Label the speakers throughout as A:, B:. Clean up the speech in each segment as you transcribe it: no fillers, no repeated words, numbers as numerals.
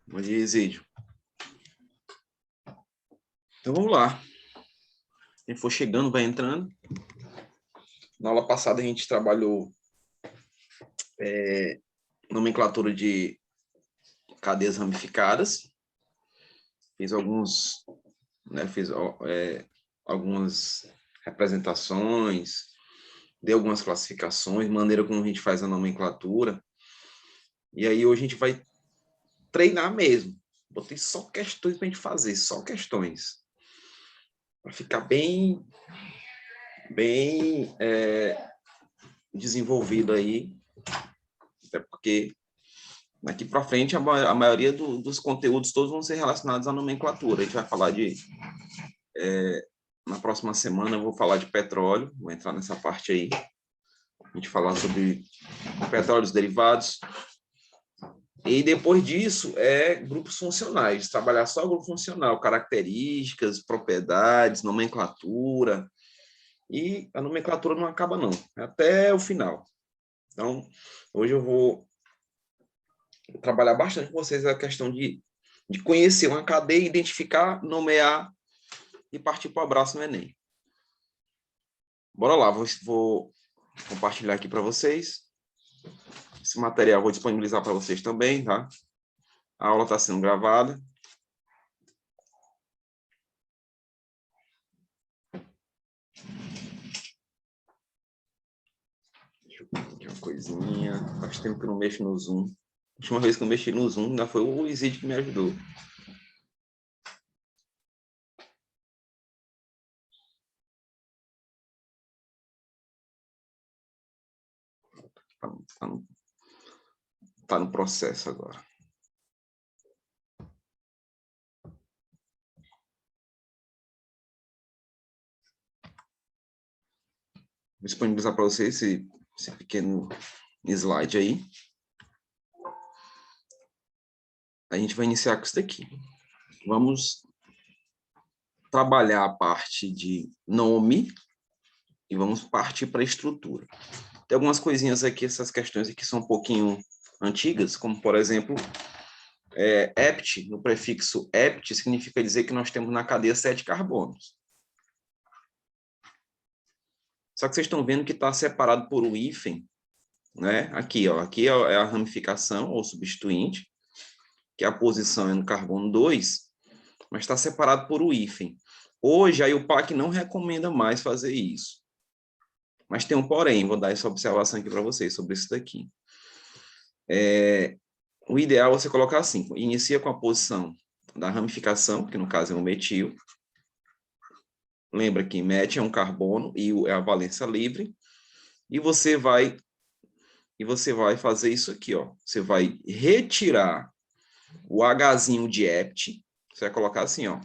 A: Bom dia, Isídio. Então, vamos lá. Quem for chegando, vai entrando. Na aula passada, a gente trabalhou nomenclatura de cadeias ramificadas. Fiz algumas representações, dei algumas classificações, maneira como a gente faz a nomenclatura. E aí, hoje a gente vai treinar mesmo. Botei só questões para a gente fazer, só questões. Para ficar bem desenvolvido aí, até porque daqui para frente a maioria dos conteúdos todos vão ser relacionados à nomenclatura. A gente vai falar na próxima semana eu vou falar de petróleo, vou entrar nessa parte aí, a gente falar sobre petróleos derivados, e depois disso grupos funcionais, trabalhar só grupo funcional, características, propriedades, nomenclatura, e a nomenclatura não acaba não, até o final. Então, hoje eu vou trabalhar bastante com vocês a questão de conhecer uma cadeia, identificar, nomear e partir para o abraço no Enem. Bora lá, vou compartilhar aqui para vocês. Esse material eu vou disponibilizar para vocês também, tá? A aula está sendo gravada. Deixa eu ver aqui uma coisinha. Faz tempo que eu não mexo no Zoom. A última vez que eu mexi no Zoom, ainda foi o Isídio que me ajudou. Tá no processo agora. Vou disponibilizar para vocês esse pequeno slide aí. A gente vai iniciar com isso daqui. Vamos trabalhar a parte de nome e vamos partir para a estrutura. Tem algumas coisinhas aqui, essas questões aqui são um pouquinho antigas, como, por exemplo, ept, no prefixo ept, significa dizer que nós temos na cadeia 7 carbonos. Só que vocês estão vendo que está separado por um hífen, né? Aqui, ó, aqui é a ramificação ou substituinte, que a posição é no carbono 2, mas está separado por um hífen. Hoje, a IUPAC não recomenda mais fazer isso. Mas tem um porém, vou dar essa observação aqui para vocês sobre isso daqui. O ideal é você colocar assim, inicia com a posição da ramificação, que no caso é um metil. Lembra que met é um carbono e é a valência livre. E você vai fazer isso aqui, ó. Você vai retirar o Hzinho de ept, você vai colocar assim, ó.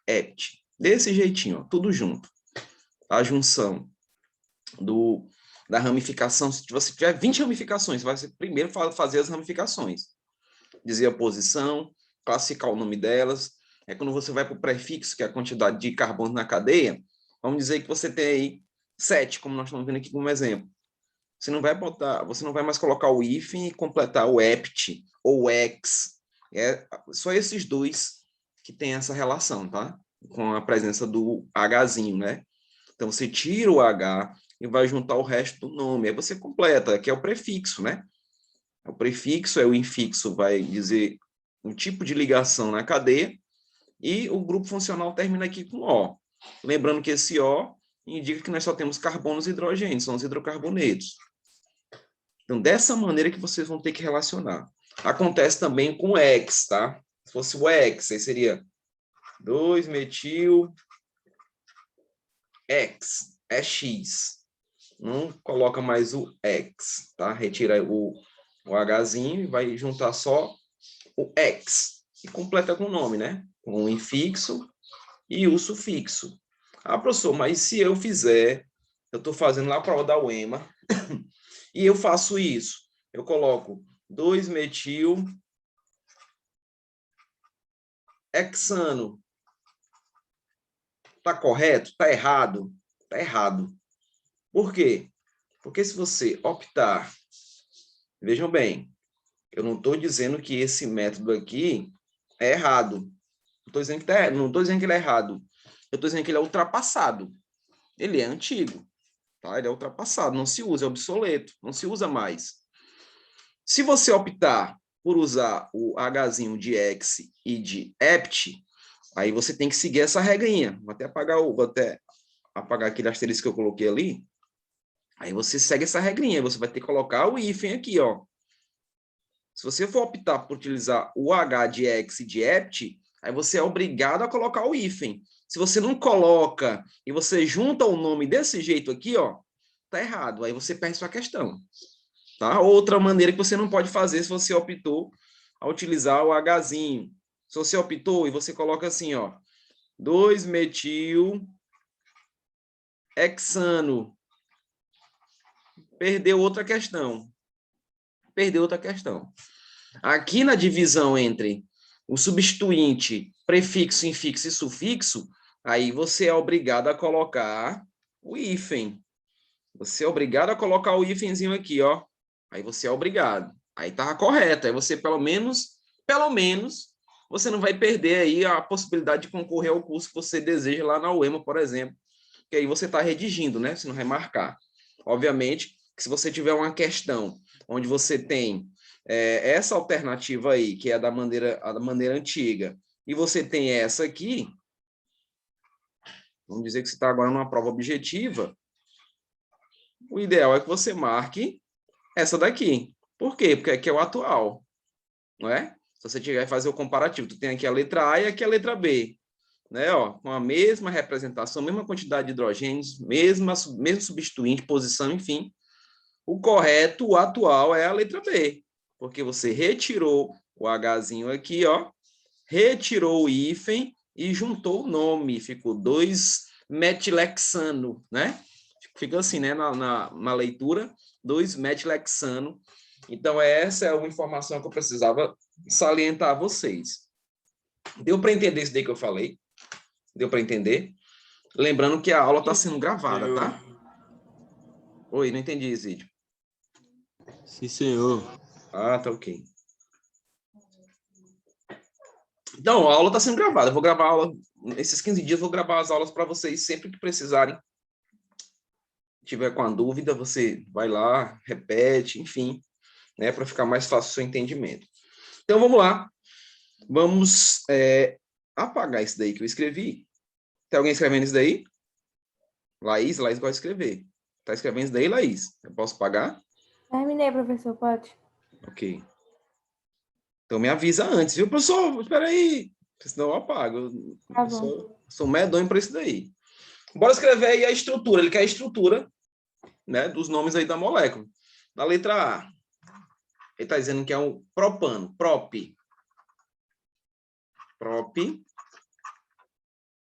A: Ept. Desse jeitinho, ó, tudo junto. A junção da ramificação, se você tiver 20 ramificações, você vai primeiro fazer as ramificações. Dizer a posição, classificar o nome delas. Quando você vai para o prefixo, que é a quantidade de carbono na cadeia, vamos dizer que você tem aí 7, como nós estamos vendo aqui como exemplo. Você não vai mais colocar o hífen e completar o ept ou ex. Só esses dois que tem essa relação, tá? Com a presença do Hzinho, né? Então, você tira o H e vai juntar o resto do nome. Aí você completa, que é o prefixo, né? O prefixo o infixo, vai dizer um tipo de ligação na cadeia, e o grupo funcional termina aqui com O. Lembrando que esse O indica que nós só temos carbonos e hidrogênios, são os hidrocarbonetos. Então, dessa maneira que vocês vão ter que relacionar. Acontece também com o X, tá? Se fosse o X, aí seria 2-metil X, é X. Não coloca mais o X, tá? Retira o Hzinho e vai juntar só o X. E completa com o nome, né? Com o infixo e o sufixo. Ah, professor, mas se eu fizer, eu estou fazendo lá para da UEMA, e eu faço isso, eu coloco 2-metil hexano. Está correto? Está errado? Está errado. Por quê? Porque se você optar, vejam bem, Eu não estou dizendo que esse método aqui é errado. Não estou dizendo que não estou dizendo que ele é errado. Eu estou dizendo que ele é ultrapassado. Ele é antigo, tá? Ele é ultrapassado, não se usa, é obsoleto, não se usa mais. Se você optar por usar o Hzinho de ex e de ept, aí você tem que seguir essa regrinha. Vou até apagar aquele asterisco que eu coloquei ali. Aí você segue essa regrinha, você vai ter que colocar o hífen aqui, ó. Se você for optar por utilizar o H de ex e de ept, aí você é obrigado a colocar o hífen. Se você não coloca e você junta o nome desse jeito aqui, ó, tá errado. Aí você perde sua questão. Tá? Outra maneira que você não pode fazer se você optou a utilizar o Hzinho. Se você optou e você coloca assim, ó, 2-metil-hexano. Perdeu outra questão. Perdeu outra questão. Aqui na divisão entre o substituinte, prefixo, infixo e sufixo, aí você é obrigado a colocar o hífen. Você é obrigado a colocar o hífenzinho aqui, ó. Aí você é obrigado. Aí tá correto. Aí você, pelo menos, você não vai perder aí a possibilidade de concorrer ao curso que você deseja lá na UEMA, por exemplo. Que aí você está redigindo, né? Você não vai marcar. Obviamente, que se você tiver uma questão onde você tem essa alternativa aí, que é a da maneira antiga, e você tem essa aqui, vamos dizer que você está agora numa prova objetiva, o ideal é que você marque essa daqui. Por quê? Porque aqui é o atual, não é? Se você tiver que fazer o comparativo, tu tem aqui a letra A e aqui a letra B, né? Ó, com a mesma representação, mesma quantidade de hidrogênios, mesmo substituinte, posição, enfim. O correto, o atual, é a letra B, porque você retirou o Hzinho aqui, ó, retirou o hífen e juntou o nome, ficou 2-metilhexano, né? Fica assim, né, na leitura, 2-metilhexano. Então, essa é uma informação que eu precisava salientar a vocês. Deu para entender isso daí que eu falei? Deu para entender? Lembrando que a aula está sendo gravada, tá? Oi, não entendi, Isídio.
B: Sim, senhor.
A: Ah, tá ok. Então, a aula está sendo gravada. Eu vou gravar a aula, esses 15 dias, eu vou gravar as aulas para vocês sempre que precisarem. Se tiver com a dúvida, você vai lá, repete, enfim, né, para ficar mais fácil o seu entendimento. Então, vamos lá. Vamos apagar isso daí que eu escrevi. Tem alguém escrevendo isso daí? Laís gosta de escrever. Está escrevendo isso daí, Laís? Eu posso apagar?
C: Terminei, professor, pode?
A: Ok. Então, me avisa antes, viu, professor? Espera aí. Senão eu apago.
C: Tá
A: Eu
C: bom.
A: sou medonho para isso daí. Bora escrever aí a estrutura. Ele quer a estrutura, né, dos nomes aí da molécula. Na letra A, ele está dizendo que é um propano, prop,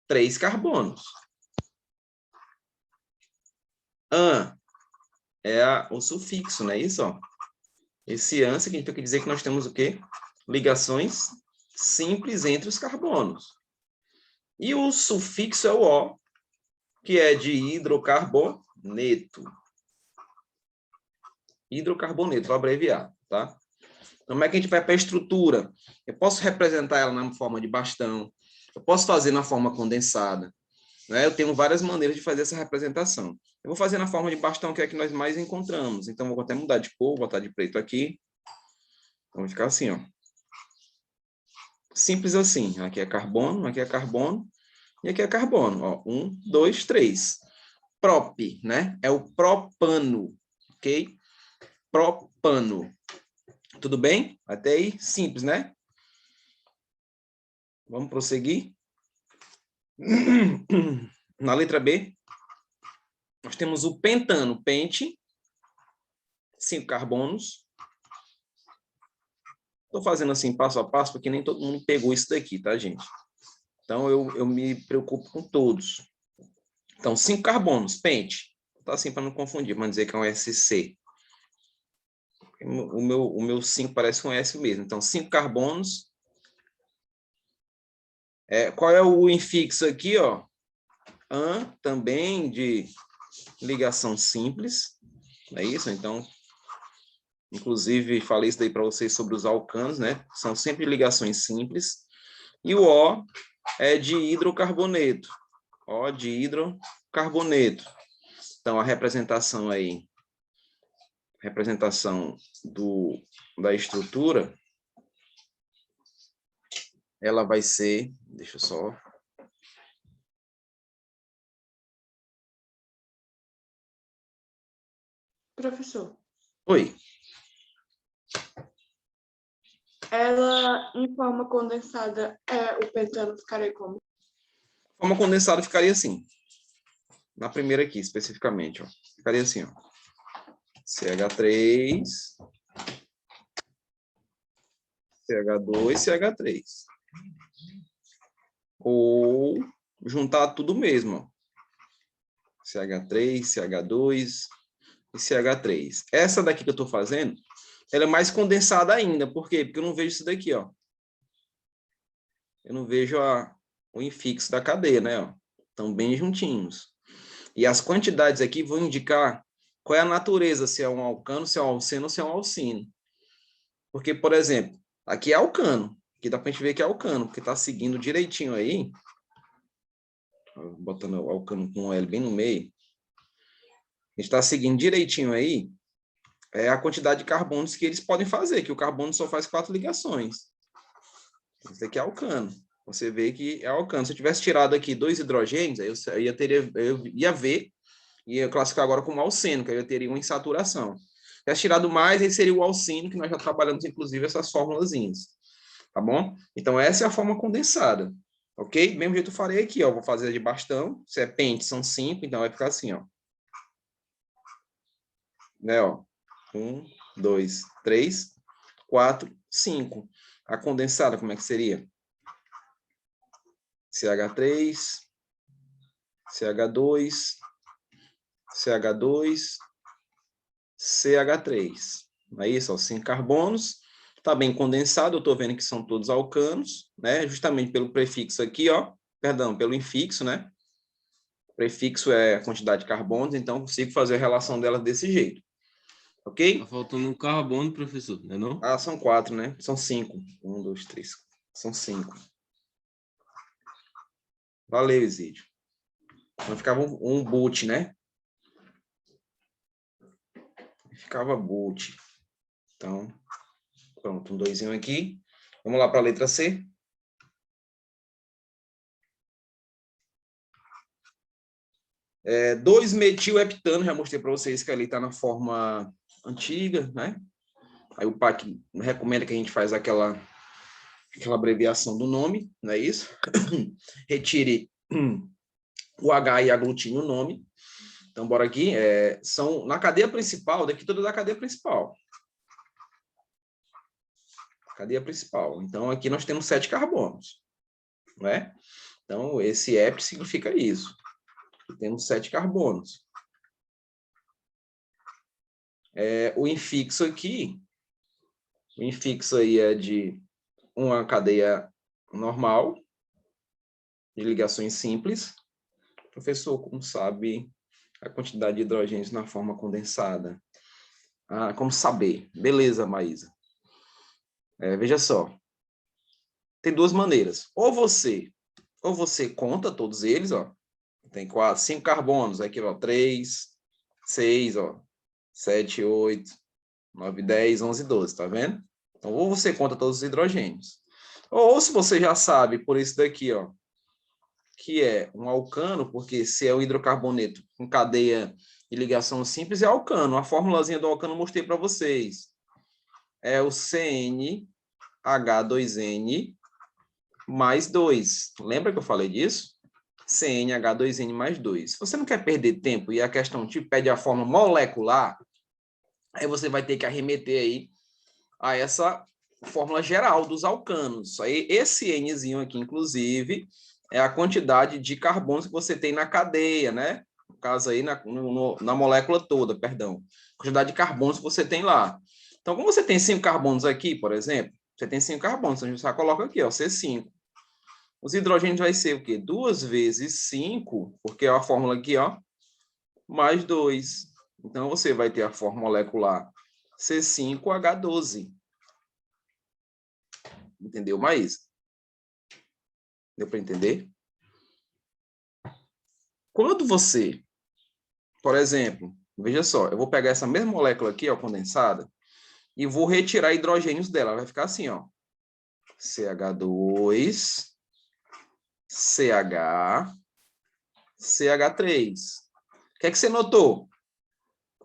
A: 3 carbonos. An é o sufixo, não é isso? Ó. Esse an significa dizer que nós temos o quê? Ligações simples entre os carbonos. E o sufixo é o O, que é de hidrocarboneto. Hidrocarboneto, vou abreviar, tá? Como é que a gente vai para a estrutura? Eu posso representar ela na forma de bastão, eu posso fazer na forma condensada, né? Eu tenho várias maneiras de fazer essa representação. Eu vou fazer na forma de bastão, que é a que nós mais encontramos. Então, vou até mudar de cor, vou botar de preto aqui. Então, vai ficar assim, ó. Simples assim. Aqui é carbono, e aqui é carbono. Ó, 1, 2, 3. Prop, né? É o propano, ok? Propano. Tudo bem? Até aí, simples, né? Vamos prosseguir. Na letra B, nós temos o pentano, pente, 5 carbonos. Estou fazendo assim, passo a passo, porque nem todo mundo pegou isso daqui, tá, gente? Então, eu me preocupo com todos. Então, 5 carbonos, pente. Tá assim para não confundir, vamos dizer que é um SC. O meu 5 parece um S mesmo. Então, 5 carbonos. Qual é o infixo aqui, ó? An, também de ligação simples. É isso? Então, Inclusive, falei isso daí para vocês sobre os alcanos, né? São sempre ligações simples. E o O é de hidrocarboneto. O de hidrocarboneto. Então, a representação aí, representação da estrutura, ela vai ser, deixa eu só...
D: Professor,
A: Oi.
D: ela em forma condensada, o pentano ficaria como?
A: Forma condensada ficaria assim. Na primeira aqui, especificamente, ó. Ficaria assim, ó. CH3, CH2, CH3. Ou juntar tudo mesmo, ó. CH3, CH2 e CH3. Essa daqui que eu estou fazendo, ela é mais condensada ainda. Por quê? Porque eu não vejo isso daqui, ó. Eu não vejo o infixo da cadeia, né? Ó. Estão bem juntinhos. E as quantidades aqui vão indicar qual é a natureza, se é um alcano, se é um alceno ou se é um alcino. Porque, por exemplo, aqui é alcano. Aqui dá para a gente ver que é alcano, porque está seguindo direitinho aí. Botando o alcano com o L bem no meio. A gente está seguindo direitinho aí a quantidade de carbonos que eles podem fazer, que o carbono só faz 4 ligações. Isso aqui é alcano. Você vê que é alcano. Se eu tivesse tirado aqui 2 hidrogênios, aí eu ia ver, e ia classificar agora como alceno, que aí eu teria uma insaturação. Se tivesse tirado mais, aí seria o alcino, que nós já trabalhamos, inclusive, essas formulazinhas. Tá bom? Então, essa é a forma condensada. Ok? Mesmo jeito eu farei aqui, ó. Vou fazer de bastão. Se é pente, são 5, então vai ficar assim, ó. Né, ó. 1, 2, 3, 4, 5. A condensada, como é que seria? CH3, CH2, CH2, CH3. Não é isso? Ó, 5 carbonos. Está bem condensado, eu estou vendo que são todos alcanos, né? Justamente pelo prefixo aqui, ó. Perdão, pelo infixo, né? O prefixo é a quantidade de carbonos, então consigo fazer a relação delas desse jeito. Ok?
B: Tá faltando um carbono, professor, não é não?
A: Ah, são 4, né? São 5. 1, 2, 3. São 5. Valeu, Isídio. Então ficava um boot, né? Ficava boot. Então, pronto, um 2 aqui. Vamos lá para a letra C. É, 2-metilheptano, já mostrei para vocês que ali está na forma antiga, né? Aí o PAC recomenda que a gente faz aquela abreviação do nome, não é isso? Retire o H e aglutine o nome. Então, bora aqui. São na cadeia principal, daqui toda da cadeia principal. Cadeia principal. Então, aqui nós temos 7 carbonos, não é? Então, esse EP significa isso. Temos 7 carbonos. O infixo aqui, o infixo aí é de uma cadeia normal, de ligações simples. Professor, como sabe a quantidade de hidrogênios na forma condensada? Ah, como saber? Beleza, Maísa. Veja só. Tem 2 maneiras. Ou você conta todos eles, ó. Tem 4, 5 carbonos, aqui, ó, 3, 6, ó, 7, 8, 9, 10, 11, 12, tá vendo? Então, ou você conta todos os hidrogênios. Ou se você já sabe, por isso daqui, ó, que é um alcano, porque se é um hidrocarboneto com cadeia de ligação simples, é alcano. A formulazinha do alcano eu mostrei para vocês. É o CnH2n mais 2. Lembra que eu falei disso? CnH2n mais 2. Se você não quer perder tempo e a questão te pede a forma molecular, aí você vai ter que arremeter aí a essa fórmula geral dos alcanos. Aí, esse Nzinho aqui, inclusive, é a quantidade de carbonos que você tem na cadeia, né? No caso aí, na molécula toda, perdão. Quantidade de carbonos que você tem lá. Então, como você tem 5 carbonos aqui, por exemplo, você tem 5 carbonos, então a gente só coloca aqui, ó, C5. Os hidrogênios vai ser o quê? 2 vezes 5, porque é a fórmula aqui, ó, mais 2. Então, você vai ter a fórmula molecular C5H12. Entendeu, Maísa? Deu para entender? Quando você, por exemplo, veja só, eu vou pegar essa mesma molécula aqui, ó, condensada, e vou retirar hidrogênios dela. Vai ficar assim, ó. CH2, CH, CH3. O que é que você notou?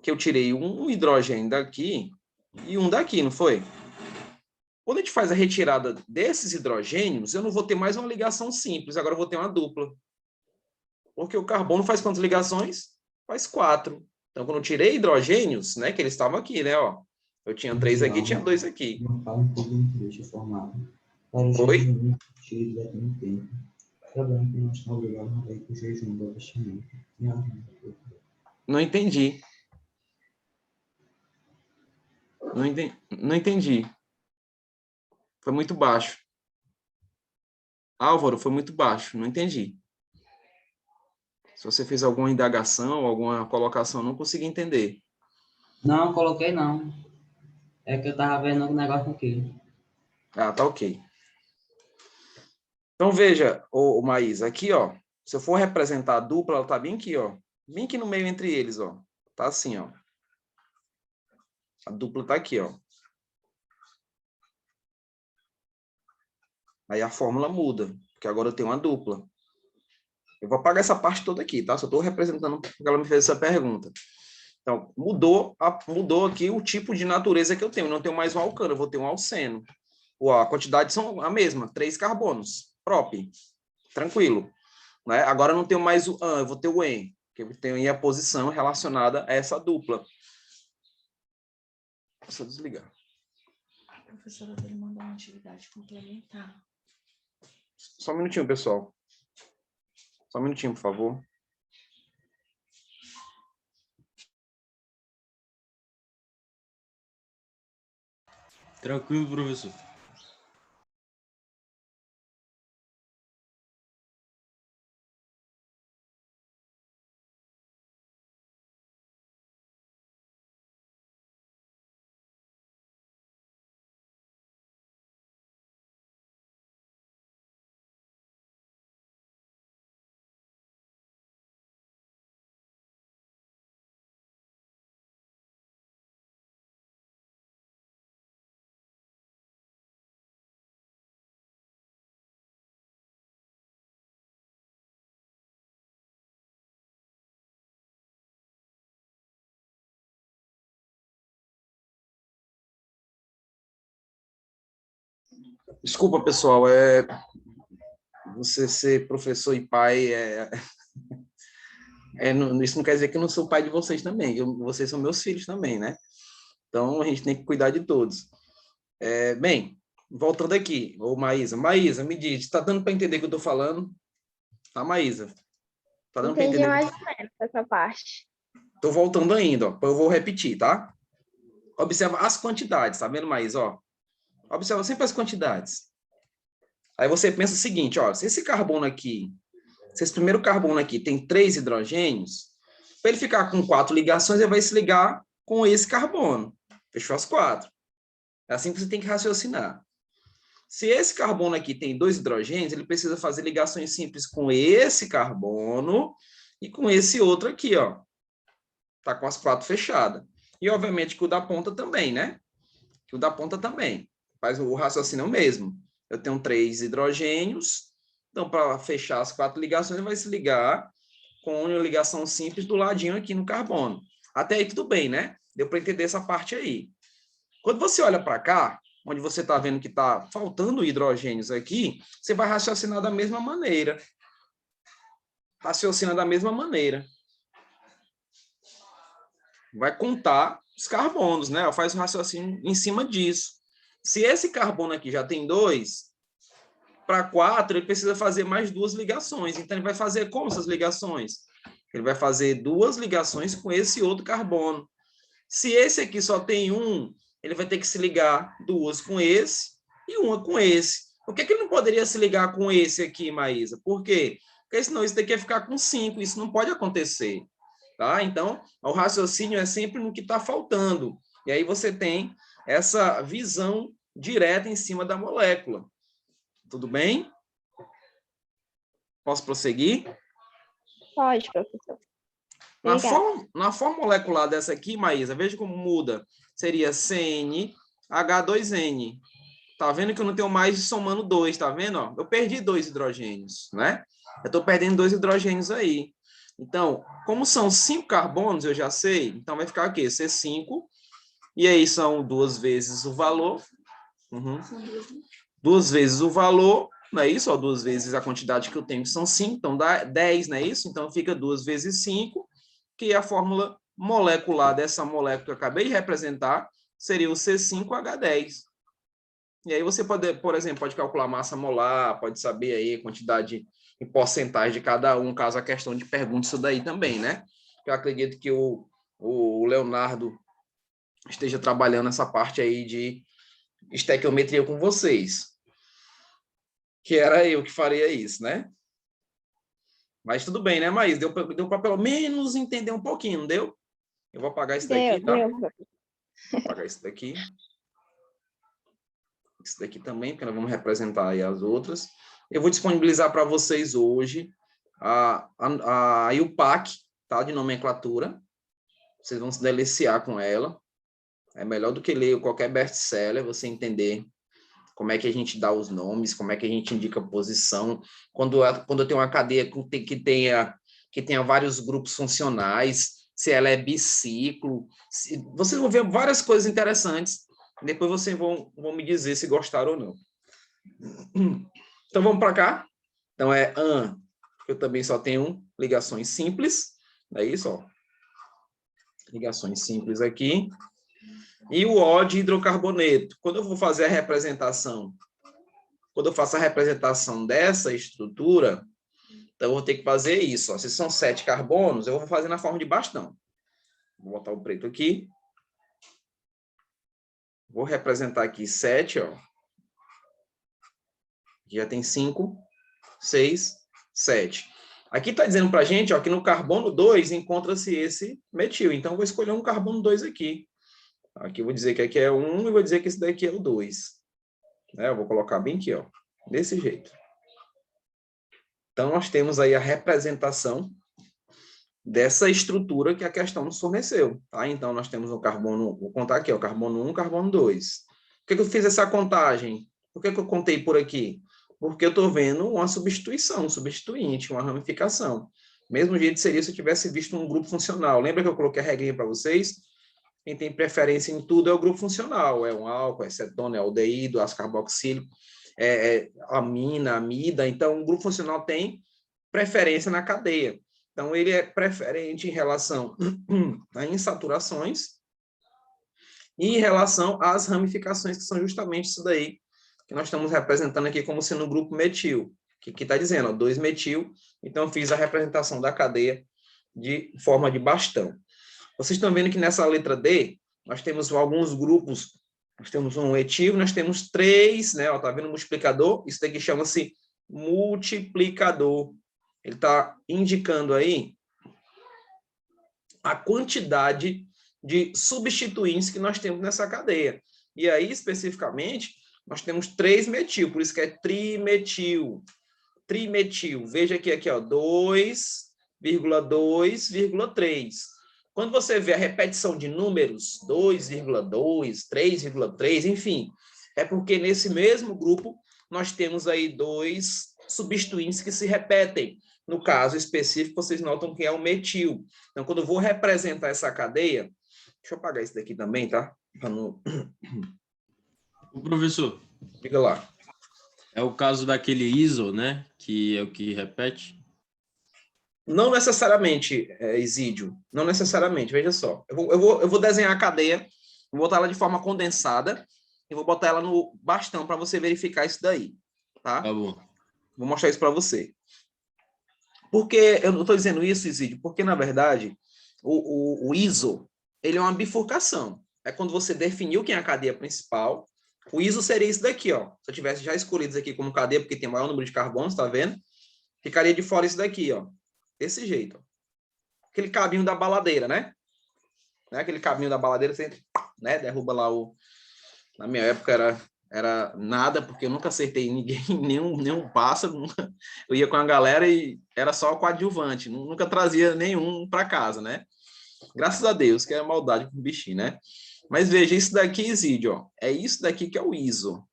A: Que eu tirei um hidrogênio daqui e um daqui, não foi? Quando a gente faz a retirada desses hidrogênios, eu não vou ter mais uma ligação simples, agora eu vou ter uma dupla. Porque o carbono faz quantas ligações? Faz 4. Então, quando eu tirei hidrogênios, né, que eles estavam aqui, né, ó. Eu tinha 3 aqui, tinha 2 aqui. Oi? Não entendi. Não entendi. Foi muito baixo. Álvaro, foi muito baixo. Não entendi. Se você fez alguma indagação, alguma colocação, não consegui entender.
E: Não, coloquei não. É que eu tava vendo o negócio aqui.
A: Ah, tá ok. Então, veja, ô Maísa, aqui, ó. Se eu for representar a dupla, ela tá bem aqui, ó. Bem aqui no meio entre eles, ó. Tá assim, ó. A dupla tá aqui, ó. Aí a fórmula muda, porque agora eu tenho uma dupla. Eu vou apagar essa parte toda aqui, tá? Só estou representando porque ela me fez essa pergunta. Então, mudou aqui o tipo de natureza que eu tenho. Eu não tenho mais um alcano, eu vou ter um alceno. A quantidade são a mesma, 3 carbonos. Prop. Tranquilo. Né? Agora eu não tenho mais o an, eu vou ter o en, que eu tenho aí a posição relacionada a essa dupla. Deixa eu desligar.
F: A professora dele mandou uma atividade complementar.
A: Só um minutinho, pessoal. Só um minutinho, por favor.
B: Tranquilo, professor.
A: Desculpa, pessoal. Você ser professor e pai isso não quer dizer que eu não sou pai de vocês também. Vocês são meus filhos também, né? Então, a gente tem que cuidar de todos. Bem, voltando aqui, ô Maísa. Maísa, me diz, está dando para entender o que eu estou falando? Tá, Maísa? Tá dando para
C: Entendi
A: entender?
C: mais ou menos essa parte.
A: Estou voltando ainda, ó. Eu vou repetir, tá? Observa as quantidades, tá vendo, Maísa? Ó. Observa sempre as quantidades. Aí você pensa o seguinte, ó, se esse primeiro carbono aqui tem 3 hidrogênios, para ele ficar com 4 ligações, ele vai se ligar com esse carbono. Fechou as 4. É assim que você tem que raciocinar. Se esse carbono aqui tem 2 hidrogênios, ele precisa fazer ligações simples com esse carbono e com esse outro aqui, ó. Tá com as 4 fechadas. E, obviamente, que o da ponta também, né? Que o da ponta também. Faz o raciocínio mesmo. Eu tenho 3 hidrogênios, então, para fechar as 4 ligações, ele vai se ligar com uma ligação simples do ladinho aqui no carbono. Até aí tudo bem, né? Deu para entender essa parte aí. Quando você olha para cá, onde você está vendo que está faltando hidrogênios aqui, você vai raciocinar da mesma maneira. Raciocina da mesma maneira. Vai contar os carbonos, né? Faz um raciocínio em cima disso. Se esse carbono aqui já tem 2, para 4, ele precisa fazer mais 2 ligações. Então, ele vai fazer como essas ligações? Ele vai fazer 2 ligações com esse outro carbono. Se esse aqui só tem 1, ele vai ter que se ligar 2 com esse e 1 com esse. Por que ele não poderia se ligar com esse aqui, Maísa? Por quê? Porque senão isso daqui ia ficar com 5. Isso não pode acontecer. Tá? Então, o raciocínio é sempre no que está faltando. E aí você tem essa visão direta em cima da molécula. Tudo bem? Posso prosseguir?
C: Pode, professor.
A: Na
C: Obrigada.
A: forma molecular dessa aqui, Maísa, veja como muda. Seria CnH2n. Tá vendo que eu não tenho mais somando 2, tá vendo? Ó, eu perdi 2 hidrogênios, né? Eu estou perdendo 2 hidrogênios aí. Então, como são 5 carbonos, eu já sei, então vai ficar o quê? C5, e aí são 2 vezes o valor. Uhum. 2 vezes o valor, não é isso? Ó, 2 vezes a quantidade que eu tenho, que são 5, então dá 10, não é isso? Então fica 2 vezes 5, que é a fórmula molecular dessa molécula que eu acabei de representar, seria o C5H10. E aí você pode, por exemplo, pode calcular massa molar, pode saber aí a quantidade em porcentagem de cada um, caso a questão de pergunta isso daí também, né? Eu acredito que o Leonardo esteja trabalhando essa parte aí de estequiometria com vocês. Que era eu que faria isso, né? Mas tudo bem, né, Maís? Deu para pelo menos entender um pouquinho, não deu? Eu vou apagar isso daqui, tá?
C: Deu,
A: Vou apagar isso daqui. Isso daqui também, porque nós vamos representar aí as outras. Eu vou disponibilizar para vocês hoje a UPAC, tá? De nomenclatura. Vocês vão se deliciar com ela. É melhor do que ler qualquer best-seller, você entender como é que a gente dá os nomes, como é que a gente indica a posição. Quando eu tenho uma cadeia que tenha vários grupos funcionais, se ela é biciclo. Vocês vão ver várias coisas interessantes. Depois vocês vão me dizer se gostaram ou não. Então, vamos para cá. Então, eu também só tenho ligações simples. É isso, ó. Ligações simples aqui. E o O de hidrocarboneto. Quando eu vou fazer a representação, quando eu faço a representação dessa estrutura, então eu vou ter que fazer isso. Ó. Se são 7 carbonos, eu vou fazer na forma de bastão. Vou botar o preto aqui. Vou representar aqui 7, ó. Aqui já tem 5, 6, 7. Aqui está dizendo para a gente, ó, que no carbono 2 encontra-se esse metil. Então, eu vou escolher um carbono 2 aqui. Aqui eu vou dizer que aqui é 1 e vou dizer que esse daqui é o 2. Eu vou colocar bem aqui, ó, desse jeito. Então, nós temos aí a representação dessa estrutura que a questão nos forneceu. Tá? Então, nós temos o carbono, vou contar aqui, ó, carbono 1, carbono 2. Por que eu fiz essa contagem? Por que eu contei por aqui? Porque eu estou vendo uma substituição, um substituinte, uma ramificação. Mesmo jeito seria se eu tivesse visto um grupo funcional. Lembra que eu coloquei a regrinha para vocês? Quem tem preferência em tudo é o grupo funcional. É um álcool, é cetona, é aldeído, ácido carboxílico, amina, amida. Então, o grupo funcional tem preferência na cadeia. Então, ele é preferente em relação a insaturações e em relação às ramificações, que são justamente isso daí que nós estamos representando aqui como sendo o grupo metil, que está dizendo, ó, 2-metil. Então, eu fiz a representação da cadeia de forma de bastão. Vocês estão vendo que nessa letra D, nós temos alguns grupos, nós temos um etil, nós temos 3, né? Ó, tá vendo o multiplicador? Isso daqui chama-se multiplicador. Ele está indicando aí a quantidade de substituintes que nós temos nessa cadeia. E aí, especificamente, nós temos 3-metil, por isso que é trimetil. Trimetil. Veja aqui ó, 2,2,3. Quando você vê a repetição de números, 2,2, 3,3, enfim, é porque nesse mesmo grupo nós temos aí 2 substituintes que se repetem. No caso específico, vocês notam que é o metil. Então, quando eu vou representar essa cadeia, deixa eu apagar isso daqui também, tá? Para não...
B: O professor,
A: Fica lá.
B: é o caso daquele ISO, né? Que é o que repete?
A: Não necessariamente, Isídio. Não necessariamente, veja só. Eu vou desenhar a cadeia, vou botar ela de forma condensada e vou botar ela no bastão para você verificar isso daí. Tá?
B: Tá bom.
A: Vou mostrar isso para você. Por que eu não estou dizendo isso, Isídio? Porque, na verdade, o ISO ele é uma bifurcação. É quando você definiu quem é a cadeia principal. O ISO seria isso daqui, ó. Se eu tivesse já escolhido isso aqui como cadeia, porque tem maior número de carbonos, tá vendo? Ficaria de fora isso daqui, ó. Desse jeito. Ó. Aquele cabinho da baladeira, né? Aquele cabinho da baladeira, você né? Derruba lá o... Na minha época era nada, porque eu nunca acertei ninguém, nenhum pássaro. Eu ia com a galera e era só coadjuvante, nunca trazia nenhum para casa, né? Graças a Deus, que é maldade com o bichinho, né? Mas veja, isso daqui, Isídio, ó, é isso daqui que é o ISO.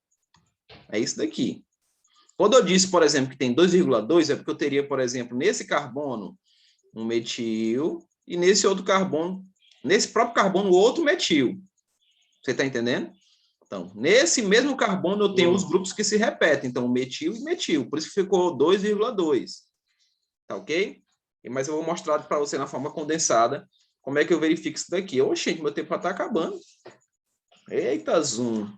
A: É isso daqui. Quando eu disse, por exemplo, que tem 2,2, é porque eu teria, por exemplo, nesse carbono, um metil, e nesse outro carbono, nesse próprio carbono, outro metil. Você está entendendo? Então, nesse mesmo carbono, eu tenho os grupos que se repetem. Então, metil e metil. Por isso que ficou 2,2. Tá ok? Mas eu vou mostrar para você na forma condensada como é que eu verifico isso daqui. Oxente, meu tempo já está acabando. Eita, zoom.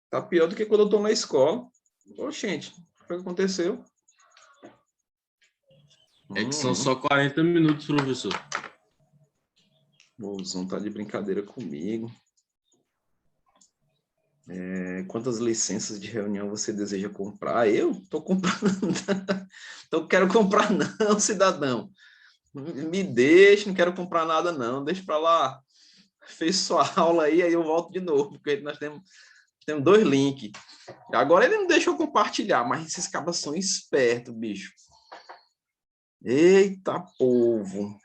A: Tá pior do que quando eu estou na escola. Oxente, o que aconteceu?
B: É que são só 40 minutos, professor.
A: O Zoom tá de brincadeira comigo. Quantas licenças de reunião você deseja comprar? Eu estou comprando. Então, quero comprar não, cidadão. Me deixe, não quero comprar nada não. Deixa para lá. Fez sua aula aí eu volto de novo, porque nós temos 2 links. Agora ele não deixa eu compartilhar, mas esses cabas são espertos, bicho. Eita, povo.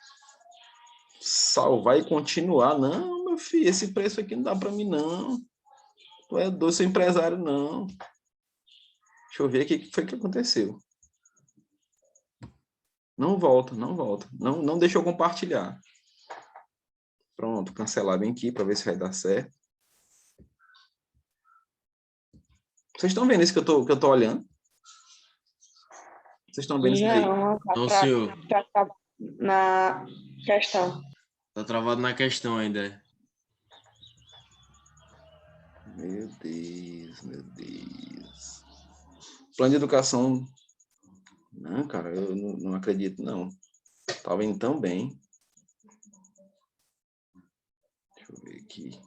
A: Salvar e continuar. Não, meu filho, esse preço aqui não dá para mim, não. Tu é doido, sou empresário, não. Deixa eu ver o que foi que aconteceu. Não volta, não volta. Não deixa eu compartilhar. Pronto, cancelar bem aqui para ver se vai dar certo. Vocês estão vendo isso que eu tô olhando? Vocês estão vendo isso daí?
C: Não, tá
B: Não, senhor.
C: na questão.
B: Tá travado na questão ainda.
A: Meu Deus, meu Deus. Plano de educação. Não, cara, eu não acredito, não. Tava indo tão bem. Deixa eu ver aqui.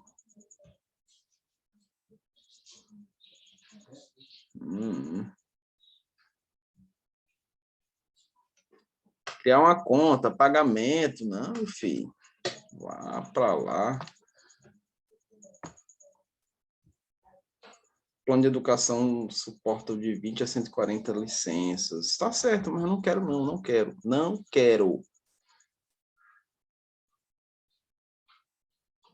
A: Criar uma conta, pagamento. Não, meu filho. Vá para lá. Plano de educação suporta de 20 a 140 licenças. Está certo, mas eu não quero, não. Não quero. Não quero.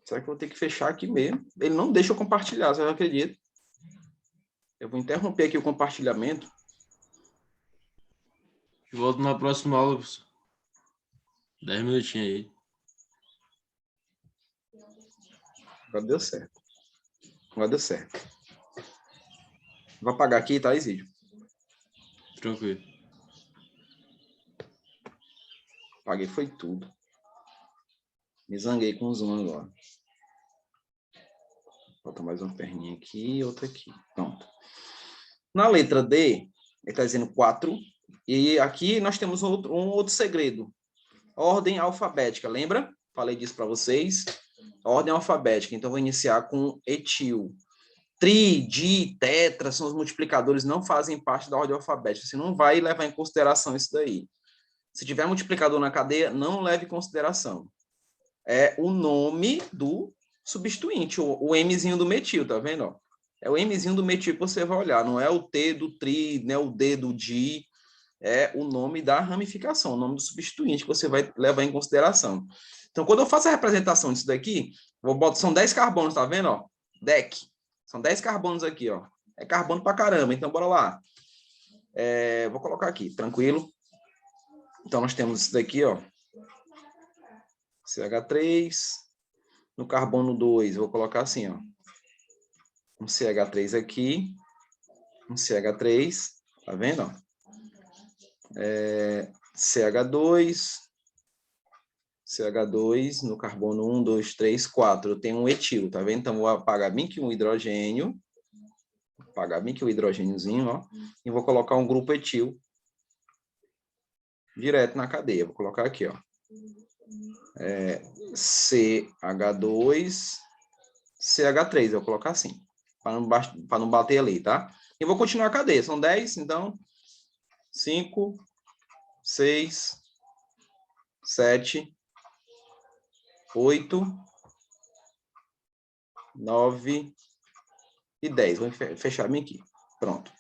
A: Será que eu vou ter que fechar aqui mesmo? Ele não deixa eu compartilhar, você não acredita? Eu vou interromper aqui o compartilhamento.
B: Volto na próxima aula, professor. 10 minutinhos aí.
A: Agora deu certo. Agora deu certo. Vou apagar aqui, tá, Isídio?
B: Tranquilo.
A: Apaguei, foi tudo. Me zanguei com o Zoom agora. Falta mais uma perninha aqui e outra aqui. Pronto. Na letra D, ele está dizendo 4. E aqui nós temos um outro segredo. Ordem alfabética, lembra? Falei disso para vocês. Ordem alfabética. Então, vou iniciar com etil. Tri, di, tetra, são os multiplicadores, não fazem parte da ordem alfabética. Você não vai levar em consideração isso daí. Se tiver multiplicador na cadeia, não leve em consideração. É o nome do substituinte, o Mzinho do metil, tá vendo? Ó? É o Mzinho do metil que você vai olhar, não é o T do tri, não é o D do di, é o nome da ramificação, o nome do substituinte que você vai levar em consideração. Então, quando eu faço a representação disso daqui, são 10 carbonos, tá vendo? Ó? DEC. São 10 carbonos aqui, ó. É carbono pra caramba, então bora lá. Vou colocar aqui, tranquilo. Então, nós temos isso daqui, ó. CH3. No carbono 2, vou colocar assim, ó. Um CH3 aqui. Um CH3. Tá vendo, ó? CH2. CH2 no carbono 1, 2, 3, 4. Eu tenho um etil, tá vendo? Então, vou apagar bem que um hidrogênio. Apagar bem que o hidrogêniozinho, ó. E vou colocar um grupo etil direto na cadeia. Vou colocar aqui, ó. CH2, CH3. Eu vou colocar assim, para não bater ali, tá? E vou continuar a cadeia. São 10, então, 5, 6, 7, 8, 9 e 10. Vou fechar bem aqui. Pronto.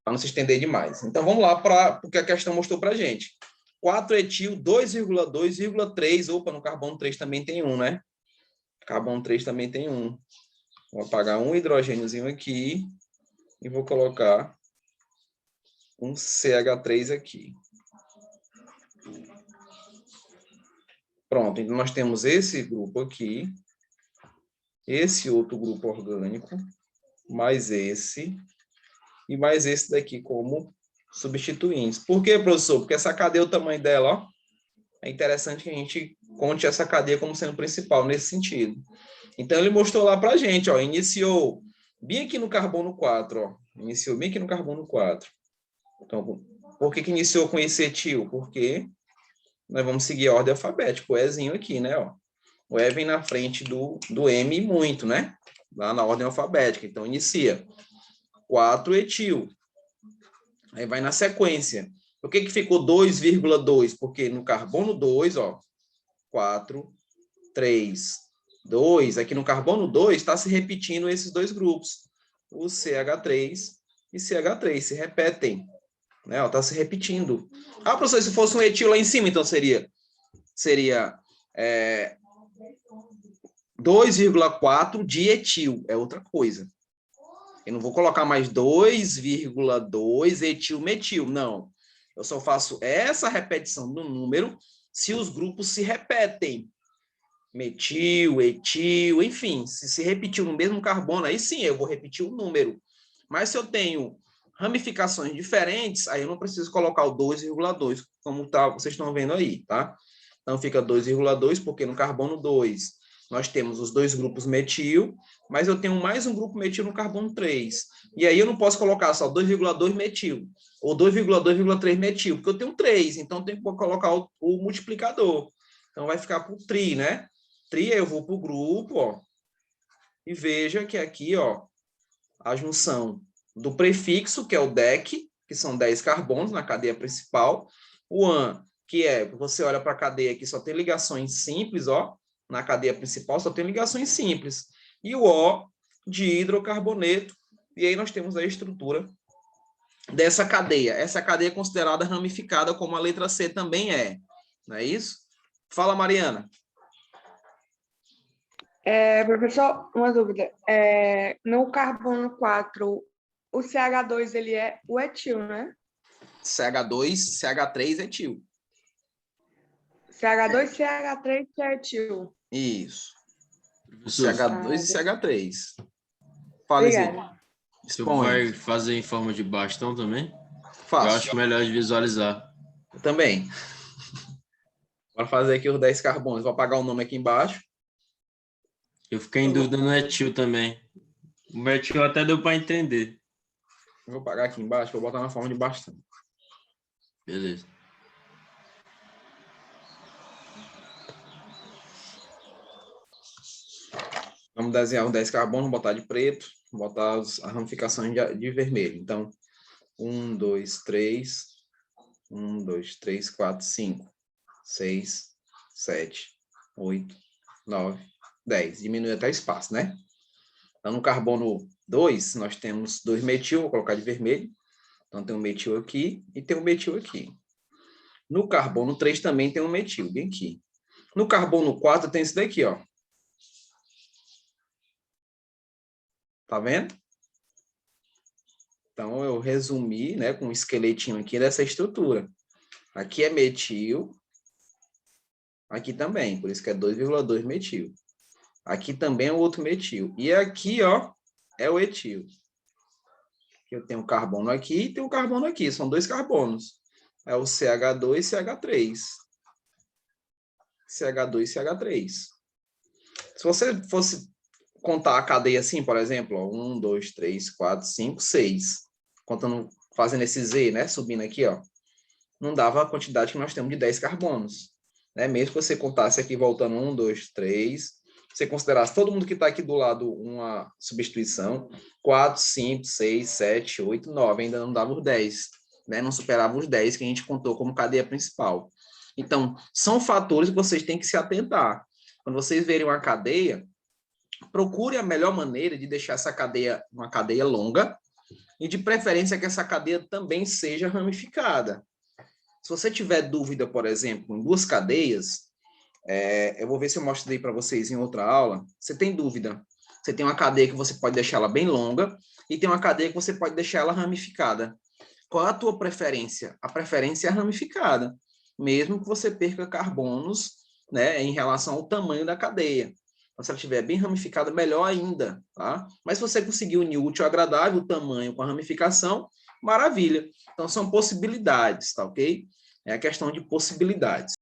A: Para não se estender demais. Então, vamos lá para o que a questão mostrou para a gente. 4 etil, 2,2,3. Opa, no carbono 3 também tem 1, né? Carbono 3 também tem 1. Vou apagar um hidrogêniozinho aqui e vou colocar um CH3 aqui. Pronto, então nós temos esse grupo aqui, esse outro grupo orgânico, mais esse, e mais esse daqui como substituintes. Por quê, professor? Porque essa cadeia, o tamanho dela, ó, é interessante que a gente conte essa cadeia como sendo principal nesse sentido. Então, ele mostrou lá pra gente, ó, iniciou bem aqui no carbono 4, ó, iniciou bem aqui no carbono 4. Então, por que iniciou com esse etil? Porque nós vamos seguir a ordem alfabética, o Ezinho aqui, né, ó. O E vem na frente do M muito, né? Lá na ordem alfabética. Então, inicia 4 etil. Aí vai na sequência. Por que ficou 2,2? Porque no carbono 2, ó, 4, 3, 2. Aqui no carbono 2 está se repetindo esses dois grupos. O CH3 e CH3 se repetem. Né? Está se repetindo. Ah, professor, se fosse um etil lá em cima, então seria 2,4 de etil. É outra coisa. Eu não vou colocar mais 2,2 etil-metil. Não. Eu só faço essa repetição do número se os grupos se repetem. Metil, etil, enfim. Se repetiu no mesmo carbono, aí sim eu vou repetir o número. Mas se eu tenho ramificações diferentes, aí eu não preciso colocar o 2,2, como tá, vocês estão vendo aí, tá? Então fica 2,2, porque no carbono 2 nós temos os dois grupos metil, mas eu tenho mais um grupo metil no carbono 3. E aí eu não posso colocar só 2,2 metil, ou 2,2,3 metil, porque eu tenho 3, então eu tenho que colocar o multiplicador. Então vai ficar por tri, né? Tri, eu vou para o grupo, ó, e veja que aqui, ó, a junção do prefixo, que é o DEC, que são 10 carbonos na cadeia principal, o AN, que é, você olha para a cadeia aqui, só tem ligações simples, ó, na cadeia principal só tem ligações simples, e o O de hidrocarboneto, e aí nós temos a estrutura dessa cadeia. Essa cadeia é considerada ramificada, como a letra C também é, não é isso? Fala, Mariana.
D: Professor, uma dúvida. No carbono 4, o CH2 ele é o etil, né?
A: CH2, CH3 é etil.
D: CH2, CH3 que é etil.
A: Isso.
B: Professor,
A: CH2 e CH3. Fala, Zé.
D: Obrigada.
B: você vai fazer em forma de bastão também?
A: Faço.
B: Eu acho melhor de visualizar.
A: Eu também. Vou fazer aqui os 10 carbonos. Vou apagar o nome aqui embaixo.
B: Eu fiquei em dúvida no etil também. O metil até deu para entender.
A: Vou apagar aqui embaixo, vou botar na forma de bastão.
B: Beleza.
A: Vamos desenhar os 10 carbonos, botar de preto, botar as ramificações de vermelho. Então, 1, 2, 3, 1, 2, 3, 4, 5, 6, 7, 8, 9, 10. Diminui até o espaço, né? Então, no carbono 2, nós temos 2 metil, vou colocar de vermelho. Então, tem um metil aqui e tem um metil aqui. No carbono 3 também tem um metil, bem aqui. No carbono 4 tem esse daqui, ó. Tá vendo? Então, eu resumi, né, com um esqueletinho aqui dessa estrutura. Aqui é metil. Aqui também, por isso que é 2,2 metil. Aqui também é o outro metil. E aqui, ó, é o etil. Eu tenho carbono aqui e tenho carbono aqui. São 2 carbonos. É o CH2 e CH3. CH2 e CH3. Se você fosse contar a cadeia assim, por exemplo, ó, 1, 2, 3, 4, 5, 6. Contando, fazendo esse Z, né? Subindo aqui, ó. Não dava a quantidade que nós temos de 10 carbonos. Né? Mesmo que você contasse aqui voltando 1, 2, 3. Você considerasse todo mundo que está aqui do lado uma substituição. 4, 5, 6, 7, 8, 9. Ainda não dava os 10. Né? Não superava os 10 que a gente contou como cadeia principal. Então, são fatores que vocês têm que se atentar. Quando vocês verem uma cadeia, procure a melhor maneira de deixar essa cadeia uma cadeia longa e, de preferência, que essa cadeia também seja ramificada. Se você tiver dúvida, por exemplo, em duas cadeias, eu vou ver se eu mostro aí para vocês em outra aula. Você tem dúvida? Você tem uma cadeia que você pode deixar ela bem longa e tem uma cadeia que você pode deixar ela ramificada. Qual é a tua preferência? A preferência é a ramificada, mesmo que você perca carbonos, né, em relação ao tamanho da cadeia. Então, se ela estiver bem ramificada, melhor ainda, tá? Mas se você conseguir unir o útil ao agradável, o tamanho com a ramificação, maravilha. Então, são possibilidades, tá ok? É a questão de possibilidades.